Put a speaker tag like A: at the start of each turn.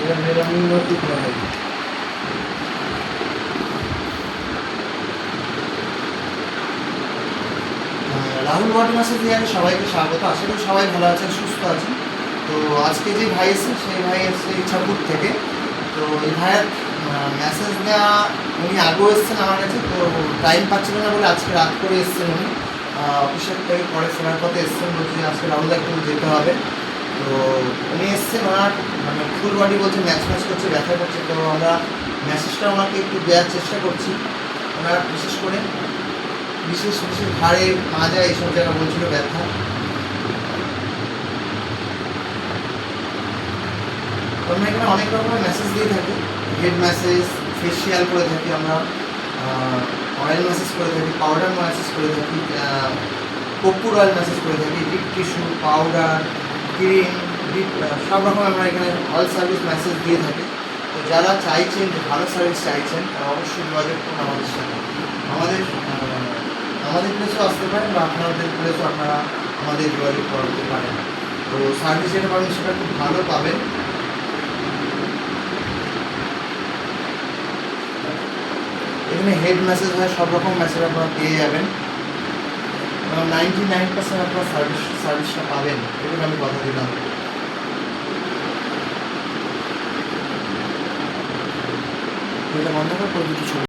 A: Rahul water massage দিয়ে সবাইকে স্বাগত। আশা করি সবাই ভালো আছেন, সুস্থ আছেন। তো আজকে যে ভাই এসেছেন সেই ভাই এসছে ইচ্ছাপুর থেকে। তো এই ভাইয়ের ম্যাসেজ দেওয়া উনি আগেও এসছেন আমার কাছে, তো টাইম পাচ্ছিলেন না বলে আজকে রাত করে এসছেন উনি। অফিসের থেকে পরে ফেরার পথে এসছেন, বলছি আজকে রাহুল একটু যেতে হবে। তো উনি এসছেন, ওনার মানে ফুল বডি বলছে ম্যাচ করছে, ব্যথা করছে। তো আমরা ম্যাসেজটা ওনাকে একটু দেওয়ার চেষ্টা করছি। ওনার বিশেষ করে বিশেষ ঘাড়ে মাজা এইসব জায়গা বলছিল ব্যথা। আমরা এখানে অনেক রকমের মেসেজ দিয়ে থাকি, হেড ম্যাসেজ, ফেসিয়াল করে থাকি আমরা, অয়েল ম্যাসেজ করে থাকি, পাউডার ম্যাসেজ করে থাকি, কর্পূর অয়েল ম্যাসেজ করে থাকি, deep tissue, powder, cream, deep, সব রকম আমরা এখানে অল সার্ভিস মেসেজ দিয়ে থাকি। তো যারা চাইছেন যে ভালো সার্ভিস চাইছেন তারা অবশ্যই যোগাযোগ করুন আমাদের সাথে। আমাদের প্লেসেও আসতে পারেন বা আপনাদের প্লেসও আপনারা আমাদের যোগাযোগ করতে পারেন। তো সার্ভিস যেটা পাবেন সেটা খুব ভালো পাবেন। এখানে হেড ম্যাসেজ হয়, সব রকম ম্যাসেজ আপনারা পেয়ে যাবেন। 99% আপনারা সার্ভিসটা পাবেন, এগুলো আমি কথা দিলাম। এটা বন্ধ করে দুটো ছবি